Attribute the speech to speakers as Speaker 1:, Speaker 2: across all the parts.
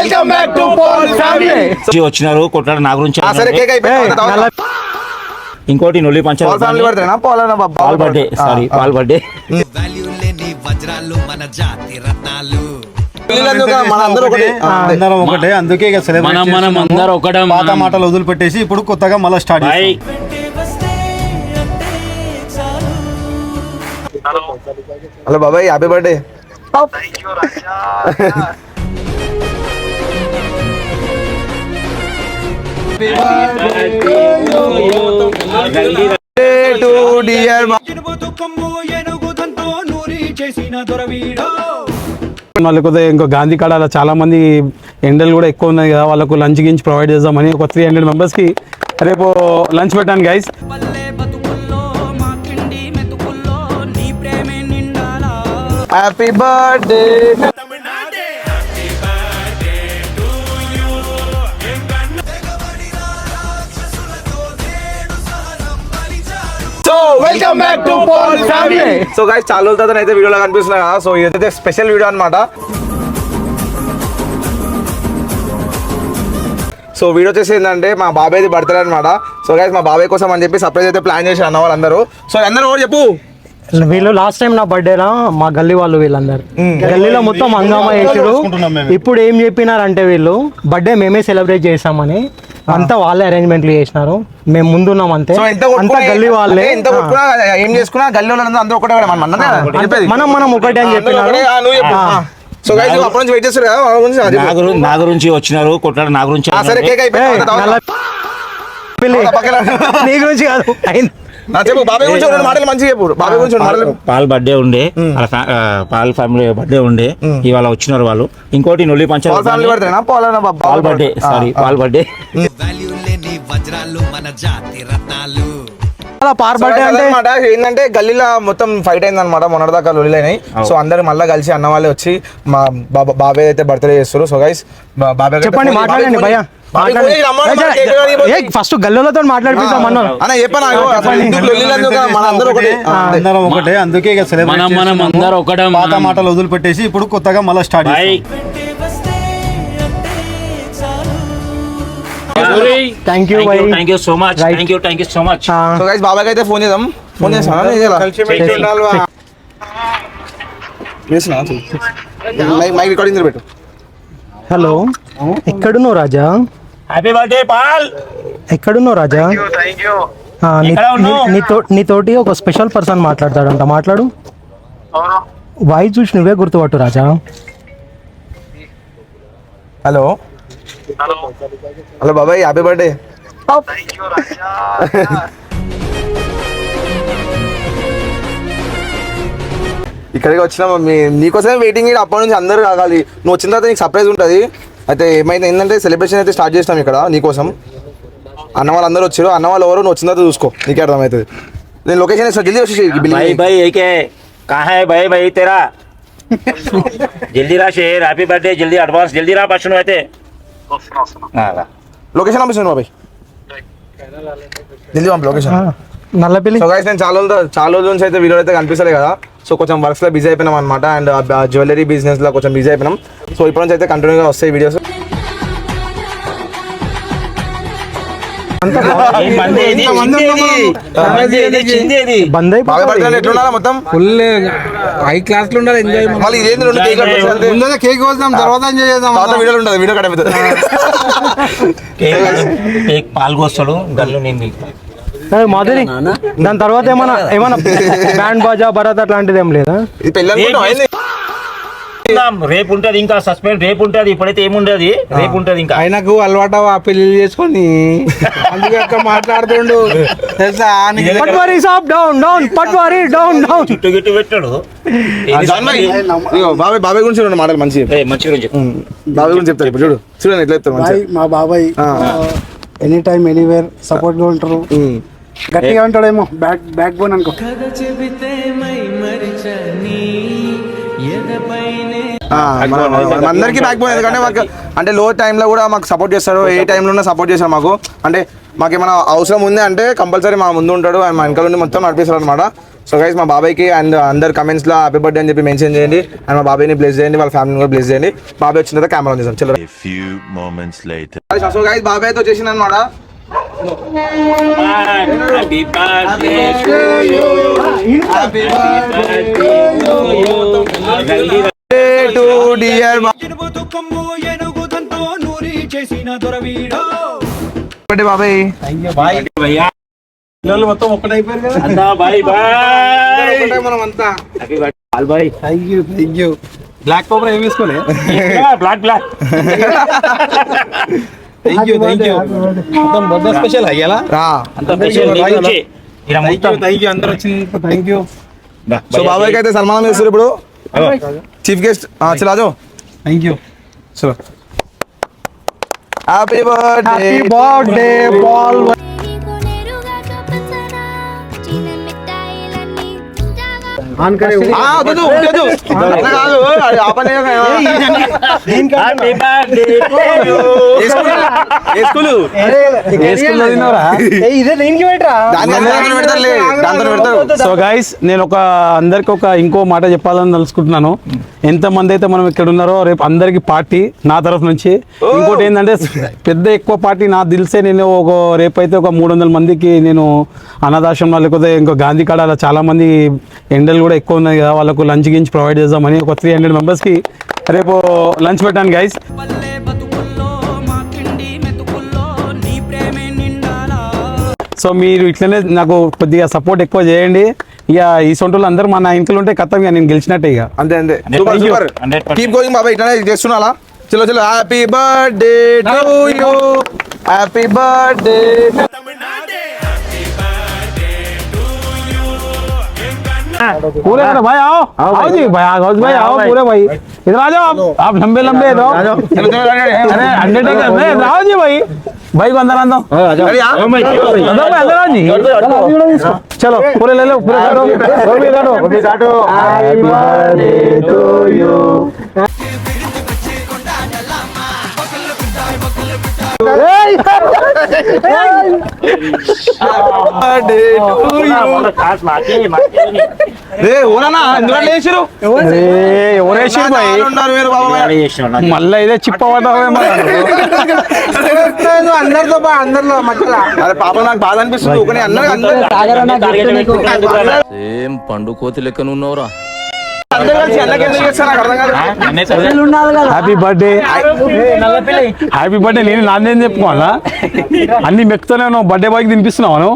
Speaker 1: Welcome back to Paul family.
Speaker 2: వచ్చినారు కొట్లాడు నా గురించి. ఇంకోటి నొల్లి పంచాలి. Paul birthday, sorry Paul birthday.
Speaker 3: అందరం ఒకటే, అందుకే
Speaker 2: మనం అందరం ఒకటే.
Speaker 3: పాత మాటలు వదిలిపెట్టేసి ఇప్పుడు కొత్తగా మళ్ళీ స్టార్ట్.
Speaker 1: హలో బాబాయ్, హ్యాపీ బర్త్డే.
Speaker 3: వాళ్ళకు ఇంకో గాంధీ కాడ చాలా మంది ఎండలు కూడా ఎక్కువ ఉన్నాయి కదా, వాళ్ళకు లంచ్ గించి ప్రొవైడ్ చేద్దామని ఒక 300 మెంబర్స్ కి రేపు లంచ్ పెట్టాను guys.
Speaker 1: Happy birthday. Welcome back to Paul family. So guys, చాలా రోజుల తర్వాత అయితే వీడియోలో కనిపిస్తున్నాయి కదా. సో ఇదైతే స్పెషల్ వీడియో అన్నమాట. సో వీడియో వచ్చేసి ఏంటంటే మా బాబాయ్ది బర్త్డే అనమాట. సో గైస్, మా బాబాయ్ కోసం అని చెప్పి సర్ప్రైజ్ అయితే ప్లాన్ చేసి అన్న వాళ్ళందరూ. సో అందరూ కూడా చెప్పు.
Speaker 4: వీళ్ళు లాస్ట్ టైం నా బర్త్డేనా మా గల్లీ వాళ్ళు వీళ్ళందరూ గల్లీలో మొత్తం హంగామా చేసారు. ఇప్పుడు ఏం చెప్పినారంటే వీళ్ళు బర్త్డే మేమే సెలబ్రేట్ చేసామని, అంతా వాళ్ళే అరేంజ్మెంట్లు చేసినారు, మేము ముందున్నాం అంతే. అంతా గల్లీ వాళ్ళే,
Speaker 1: ఏం చేసుకున్నా గల్లీ వాళ్ళందరూ ఒకటే
Speaker 4: మనం ఒకటే అని చెప్పినారు.
Speaker 1: సో గైస్, అప్పటి నుంచి వెయిట్ చేస్తారు కదా.
Speaker 2: నా గురించి వచ్చినారు కొట్లాడు నా గురించి.
Speaker 4: నీ గురించి కాదు,
Speaker 2: పాల్ బర్త్డే ఉండే, పాల్ ఫ్యామిలీ బర్త్డే ఉండే, ఇవాళ వచ్చినారు వాళ్ళు. ఇంకోటి నొల్లి పంచాలి. Paul birthday, sorry Paul birthday.
Speaker 1: ఏంటంటే గల్లీలో మొత్తం ఫైట్ అయింది అనమాట, మొన్నటిదాకా లొల్లిలైనాయి. సో అందరు మళ్ళీ కలిసి అన్న వాళ్ళే వచ్చి మా బాబాయ్ అయితే బర్త్డే చేస్తారు. సో గైస్, బాబాయ్
Speaker 4: చెప్పండి, మాట్లాడండి భయ్యా. ఫస్ట్ గల్లీలతో మాట్లాడిపిస్తాం అన్న.
Speaker 3: అందరం ఒకటే, అందుకే
Speaker 2: మనం అందరం ఒకటే.
Speaker 3: పాత మాటలు వదిలిపెట్టేసి ఇప్పుడు కొత్తగా మళ్ళీ start.
Speaker 4: Thank you
Speaker 2: so much.
Speaker 1: So guys, బాబాయ్ అయితే ఫోన్ చేద్దాం. ఫోన్ చేస్తాను, మైక్ రికార్డింగ్ పెట్టు.
Speaker 4: హలో, ఎక్కడున్నావు రాజా?
Speaker 2: Happy birthday Paul.
Speaker 4: ఎక్కడున్నావు రాజా? నీతోటి ఒక స్పెషల్ పర్సన్ మాట్లాడతాడంట, మాట్లాడు. వాయిస్ చూసి నువ్వే గుర్తుపట్టు రాజా.
Speaker 1: హలో హలో బాబాయ్, హ్యాపీ బర్త్డే. ఇక్కడికి వచ్చినా నీకోసమే వెయిటింగ్. అప్పటి నుంచి అందరూ కాగాలి, నువ్వు వచ్చిన తర్వాత నీకు సర్ప్రైజ్ ఉంటుంది. అయితే ఏమైతే ఏంటంటే సెలబ్రేషన్ అయితే స్టార్ట్ చేస్తాం ఇక్కడ నీకోసం. అన్న వాళ్ళు అందరూ వచ్చారు, అన్న వాళ్ళు ఎవరు నువ్వు వచ్చిన తర్వాత చూసుకో, నీకే అర్థమవుతుంది. నేను లొకేషన్ ఇస్తాను, జల్దీ వచ్చేసి.
Speaker 2: జల్దీ రా షేర్, హ్యాపీ బర్త్డే, జల్దీ అడ్వాన్స్, జల్దీ రా. ఫస్ట్ అయితే
Speaker 1: లొకేషన్ పంపిస్తాను బాబాయ్, జల్దీ పంపి లొకేషన్.
Speaker 4: నల్లపల్లి.
Speaker 1: సో గైస్, నేను చాలా రోజుల నుంచి అయితే వీడియో అయితే కనిపిస్తలే కదా. సో కొంచెం వర్క్స్లో బిజీ అయిపోయినాం అనమాట, అండ్ జ్యువెలరీ బిజినెస్లో కొంచెం బిజీ అయిపోయినాం. సో ఇప్పటి నుంచి అయితే కంటిన్యూగా వస్తాయి వీడియోస్. ఎట్లున్నారా మొత్తం?
Speaker 5: ఫుల్ హై క్లాస్ లో ఉండాలి, ఎంజాయ్.
Speaker 1: మళ్ళీ ఇదేంటి
Speaker 5: కేక్ కోద్దాం, తర్వాత ఎంజాయ్ చేద్దాం.
Speaker 1: వీడియోలు ఉంటుంది, వీడియో కట్ అయిపోతుంది.
Speaker 2: పాల్గొస్తాడు గల్లు నేను
Speaker 4: మాధురి. దాని తర్వాత ఏమన్నా బ్యాండ్ బాజా భరత్ అట్లాంటిది ఏం లేదా?
Speaker 2: రేపు ఉంటది, ఇంకా సస్పెండ్ రేపు ఉంటది. ఇప్పుడైతే ఏముండదు, రేపు ఉంటది. ఇంకా
Speaker 5: ఆయనకు అలవాటు ఆ పెళ్లి చేసుకొని అందుకే అక్క మాట్లాడుతుండు తెలుసా.
Speaker 2: చుట్టూ గిట్టు పెట్టాడు.
Speaker 1: బాబాయ్ గురించి రెండు మాటలు మంచి బాబాయ్ గురించి చెప్తారు. ఇప్పుడు చూడు చూడండి ఎట్లా చెప్తారు.
Speaker 5: మా బాబాయ్ ఎనీ టైమ్ ఎనీవేర్ సపోర్ట్ గా ఉంటారు, గట్టిగా ఉంటాడేమో. బ్యాక్ బోన్ అనుకో.
Speaker 1: అందరికీ బ్యాక్ బోన్, ఎందుకంటే మాకు అంటే లో టైంలో కూడా మాకు సపోర్ట్ చేస్తాడు, ఏ టైంలో సపోర్ట్ చేస్తాడు మాకు. అంటే మాకు ఏమైనా అవసరం ఉంది అంటే కంపల్సరీ మా ముందు ఉంటాడు, ఆయన మా వెనకాల నుండి మొత్తం నడిపిస్తాడు అనమాట. సో గైస్ మా బాబాయ్కి అండ్ అందరు కమెంట్స్లో హ్యాపీ బర్త్డే అని చెప్పి మెన్షన్ చేయండి అండ్ మా బాబాయ్ని బ్లెస్ చేయండి, వాళ్ళ ఫ్యామిలీని కూడా బ్లెస్ చేయండి. బాబాయ్ వచ్చిన తర్వాత కెమెరా చేసాం. చలో
Speaker 6: A few moments later.
Speaker 1: So guys బాబాయ్తో చేసిన అనమాట. బాబాయ్
Speaker 3: పిల్లలు మొత్తం ఒక్కటైపోయారు కదా. మనం అంతా థ్యాంక్ యూ. బ్లాక్ పేపర్ ఏం వేసుకోలే.
Speaker 2: బ్లాక్
Speaker 3: థ్యాంక్ యూ మొత్తం బర్త్డే స్పెషల్ అయ్యాలా. థ్యాంక్ యూ అందరు వచ్చింది. Thank you.
Speaker 1: సో బాబాయ్కి అయితే సన్మానం చేస్తారు ఇప్పుడు చీఫ్ గెస్ట్. చలో
Speaker 3: థ్యాంక్ యూ.
Speaker 1: చలో happy birthday
Speaker 4: ball.
Speaker 3: So guys నేను అందరికి ఇంకో మాట చెప్పాలని తలుచుకుంటున్నాను. ఎంతమంది అయితే మనం ఇక్కడ ఉన్నారో రేపు అందరికి పార్టీ నా తరఫు నుంచి. ఇంకోటి ఏంటంటే పెద్ద ఎక్కువ పార్టీ నా దిల్సే నేను రేపైతే 300 మందికి నేను అనాథాశ్రమంలో లేకపోతే ఇంకో గాంధీ కాడ అలా చాలా మంది ఎండలు కూడా ఎక్కువ ఉన్నాయి కదా, వాళ్ళకు లంచ్ గించి ప్రొవైడ్ చేద్దామని 300 మెంబర్స్కి రేపు లంచ్ పెట్టాను గైస్. సో మీరు ఇట్లనే నాకు కొద్దిగా సపోర్ట్ ఎక్కువ చేయండి. ఇక ఈ సొంటలు అందరూ మన ఇంట్లో ఉంటే కథం ఇక నేను గెలిచినట్టే ఇక.
Speaker 1: అంతే సూపర్. కీప్ గోయింగ్ బాబాయ్, ఇట్లా చేస్తున్నా. చలో happy birthday to you, happy birthday.
Speaker 3: पूरे भाई आओ जी भाई भाई आओ पूरे भाई इधर आ जाओ आप लंबे दो. अरे अंडरटेकर में आओ जी भाई को अंदर अंदर अंदर आओ जी. चलो पूरे ले लो, पूरे काटो. Happy birthday to you. మళ్ళీ ఇదే చిప్పవటమే.
Speaker 1: అందరితో అందరిలో మధ్యలో అరే పాప నాకు బాధ అనిపిస్తుంది.
Speaker 7: సేమ్ పండు కోతి లెక్కన ఉన్నవరా.
Speaker 3: Happy birthday happy birthday. నేను నాదేం చెప్పుకోవాలా, అన్ని మెక్కుతూనే ఉన్నావు. బర్త్డే బాయ్కి తినిపిస్తున్నావు.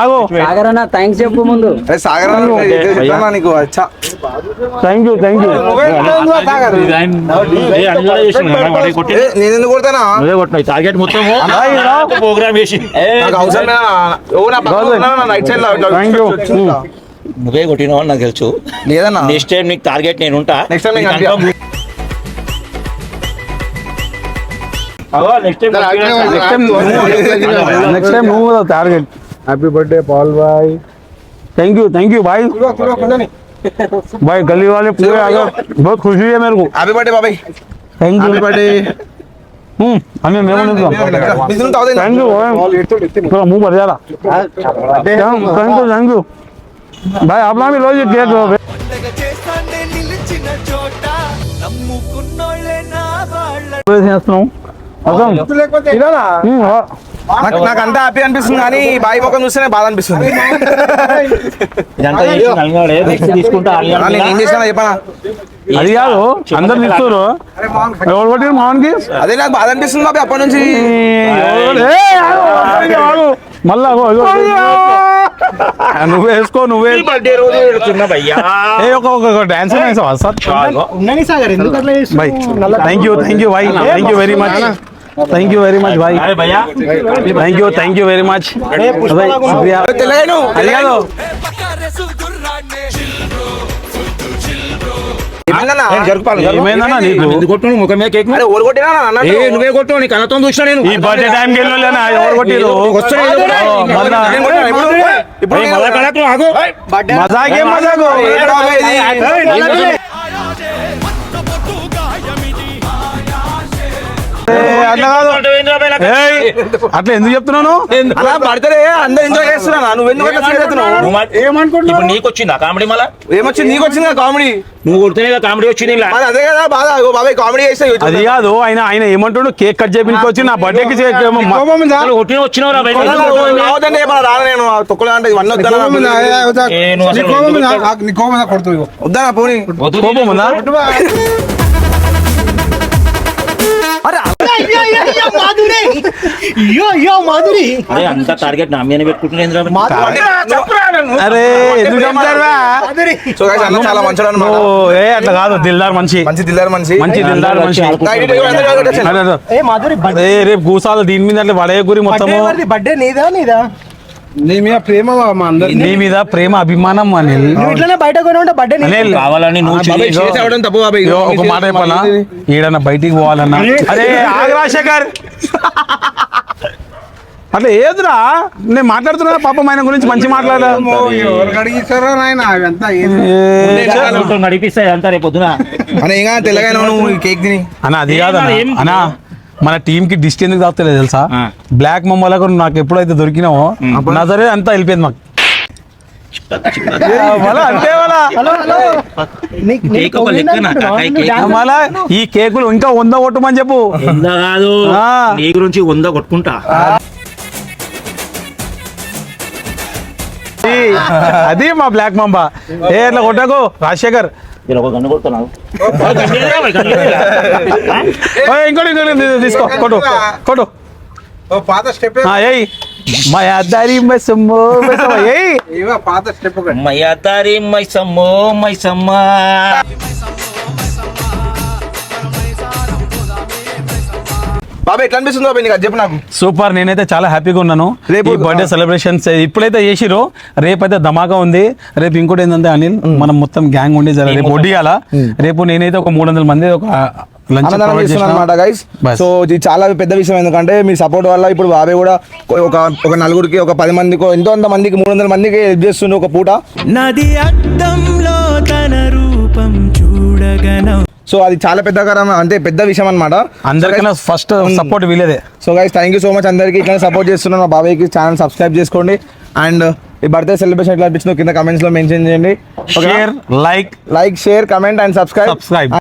Speaker 3: ఆగో
Speaker 4: థ్యాంక్స్ చెప్పు ముందు.
Speaker 1: సాగర్ నీకు అచ్చా.
Speaker 3: థ్యాంక్ యూ
Speaker 1: నేను ఎందుకు కొడతానా
Speaker 2: టార్గెట్ మొత్తం ప్రోగ్రామ్ చేసి
Speaker 1: అవసరం నైట్ సైడ్
Speaker 3: థ్యాంక్ యూ.
Speaker 2: నువ్వే కొట్టినావు నాకు తెలుసు.
Speaker 1: లేదన్నా
Speaker 2: నెక్స్ట్ టైం నీకు టార్గెట్ నేను ఉంటా.
Speaker 1: నెక్స్ట్ టైం
Speaker 3: నెక్స్ట్ టైం నువ్వు target. Happy birthday Paul boy. Thank you भाई. भाई गली वाले पूरे आ गए, बहुत खुशी है मेरे को.
Speaker 1: హ్యాపీ బర్త్డే బాబాయ్.
Speaker 3: Thank you birthday. हमें मेरे को थैंक यू थोड़ा मुंह भर जा रहा. थैंक यू भाई. आप लोग भी लो जी केक. చేస్తున్నాం
Speaker 1: నాకు అంతా హ్యాపీ అనిపిస్తుంది కానీ బాయ్ ముఖం చూస్తేనే బాధ అనిపిస్తుంది. నేను ఏం చేసినా చెప్పనా,
Speaker 3: అది కాదు అందరు తీసుకోరు. ఎవరు కొట్టారు మోహన్కి?
Speaker 1: అదే నాకు బాధ అనిపిస్తుంది బాబు అప్పటి నుంచి.
Speaker 3: మళ్ళా నువ్వు వేసుకో, నువ్వే
Speaker 2: బర్త్డే రోజు
Speaker 3: dance sir. Bye thank you భాయ్. Thank you very much. Thank you very much భాయ్. Thank you very much. శుక్రియా. అది కాదు ఏమైందన్నా నీకు?
Speaker 2: నువ్వే కొట్టు, నీ కళ్ళతో చూసినా నేను.
Speaker 3: ఈ బర్త్డే టైంకి వెళ్ళలేనా? ఎవరు కొట్టిరు? మజాకేం మజాకు? అట్లా కాదు. ఏయ్, అట్లా ఎందుకు చెప్తున్నాను?
Speaker 1: అలా పడితే అందరు ఎంజాయ్ చేస్తున్నా నువ్వు ఎందుకు అట్లా serious అవుతున్నావు?
Speaker 2: ఇప్పుడు నీకు వచ్చిందా కామెడీ మళ్ళా?
Speaker 1: ఏమొచ్చింది నీకు వచ్చింది కామెడీ
Speaker 2: నువ్వు కొడితేనే కామెడీ వచ్చింది ఇలా.
Speaker 1: మరి అదే కదా బాధ అగో బాబాయ్ కామెడీ చేస్తే
Speaker 3: అది కాదు, ఆయన ఏమంటాడు, కేక్ కట్ చేపించుకు వచ్చి నా బర్త్డేకి
Speaker 2: అసలు వచ్చినవరా బయట?
Speaker 1: రావద్దండి రాను నేను తొక్కలే అంటే ఇవన్నీ వద్దా
Speaker 2: ఏ, నువ్వు అసలు
Speaker 1: వద్దా పోనీ
Speaker 3: కోపం ఉందా?
Speaker 4: మాధురి
Speaker 2: అరే అంత టార్గెట్ నా మీద పెట్టుకుంటున్నా
Speaker 3: అరే ఎందుకు చంపుతారురా?
Speaker 1: సో గైస్ అన్న చాలా మంచిగా
Speaker 3: ఓ, ఏ అట్లా కాదు, దిల్దార్ మనిషి,
Speaker 1: మంచి దిల్లారు మనిషి
Speaker 3: మంచి దిల్దార్ మనిషి. అరే, అరే.
Speaker 4: ఏ మాధురి
Speaker 3: ఏ రేపు గూసాలు దీని మీద అట్లా పడే గురి మొత్తము.
Speaker 4: బర్త్డే నీదా
Speaker 5: నీ మీద ప్రేమ మా అందరి
Speaker 3: నీ మీద ప్రేమ అభిమానం అనిల్.
Speaker 4: నువ్వు ఇట్లనే బయట కొని ఉంటే బర్త్డే
Speaker 3: అనిల్,
Speaker 2: కావాలని నువ్వు
Speaker 1: బాబాయ్ చేసి అవడం తప్పు బాబాయ్
Speaker 3: ఇగో ఒక మాట చెప్పాలా, ఈడన్నా బయటికి పోవాలన్నా అరే ఆగు రాజశేఖర్, అట్లా ఏదురా, నేను మాట్లాడుతున్నా పాపం ఆయన గురించి మంచి మాట్లాడా.
Speaker 5: ఎవరు అడిగిస్తారో నాయన అవంతా
Speaker 2: నడిపిస్తాయి అంతా రేపు పొద్దున.
Speaker 1: అని ఇంకా తెల్లగా నువ్వు ఈ కేక్ తిని
Speaker 3: అన్న అది కాదన్నా, అన్నా మన టీం కి డిస్ట్ ఎందుకు తాగుతలేదు తెలుసా? బ్లాక్ మమ్మలకు నాకు ఎప్పుడైతే దొరికినావో నా సరే అంతా వెళ్ళిపోయింది మాకు. అంతే
Speaker 2: కేక్ ఒక లెక్కనా? కాకాయి కేక్.
Speaker 3: మళ్ళా ఈ కేకులు ఇంకా 100 కొట్టమని చెప్పు.
Speaker 2: వంద కాదు,
Speaker 3: ఆ.
Speaker 2: నీ గురించి 100 కొట్టుకుంటా.
Speaker 3: అది మా బ్లాక్ మంబా. ఏ అట్లా కొట్టకు రాజశేఖర్.
Speaker 2: ఇలా ఒక గన్ను కొడుతున్నావు.
Speaker 3: ఇంకోటి తీసుకో, కొట్టు కొట్టు.
Speaker 5: పాత స్టెప్
Speaker 3: ఏయ్ మయాదారి మసమ్మో మసమ్మ, ఏయ్
Speaker 5: పాత స్టెప్
Speaker 2: మయ్యాతారి మైసమ్మో మైసమ్మ.
Speaker 1: బాబాయ్ ఎట్లా అనిపిస్తుంది బాబాయ్ నీకు అది చెప్పు నాకు
Speaker 3: సూపర్. నేనైతే చాలా హ్యాపీగా ఉన్నాను.
Speaker 1: రేపు
Speaker 3: ఈ బర్త్డే సెలబ్రేషన్స్ ఇప్పుడైతే చేసిరో, రేపైతే ధమాకా ఉంది. రేపు ఇంకోటి ఏంటంటే అనిల్, మనం మొత్తం గ్యాంగ్ ఉండి రేపు ఒడ్డియాల. రేపు నేనైతే ఒక 300 మంది ఒక లంచ్
Speaker 1: అన్నదానం చేస్తున్నాను అనమాట గైస్. సో ఇది చాలా పెద్ద విషయం, ఎందుకంటే మీ సపోర్ట్ వల్ల ఇప్పుడు బాబాయ్ కూడా ఒక నలుగురికి, ఒక 10 మందికి, ఎంతో అంత మందికి, 300 మందికి హెల్ప్ చేస్తుండే ఒక పూట.
Speaker 8: నది అద్దంలో తన రూపం చూడగను.
Speaker 1: సో అది చాలా అంటే పెద్ద విషయం అనమాట.
Speaker 3: అందరికన్నా ఫస్ట్ సపోర్ట్ వీలేదే.
Speaker 1: So guys thank you so much అందరికి ఇట్లా సపోర్ట్ చేస్తున్నాను. మా బాబాయ్కి ఛానల్ సబ్స్క్రైబ్ చేసుకోండి. అండ్ ఈ బర్త్డే సెలబ్రేషన్ ఎట్లా అనిపించిందో కింద కమెంట్స్ లో మెన్షన్ చేయండి.
Speaker 3: Share, like,
Speaker 1: share, comment and subscribe.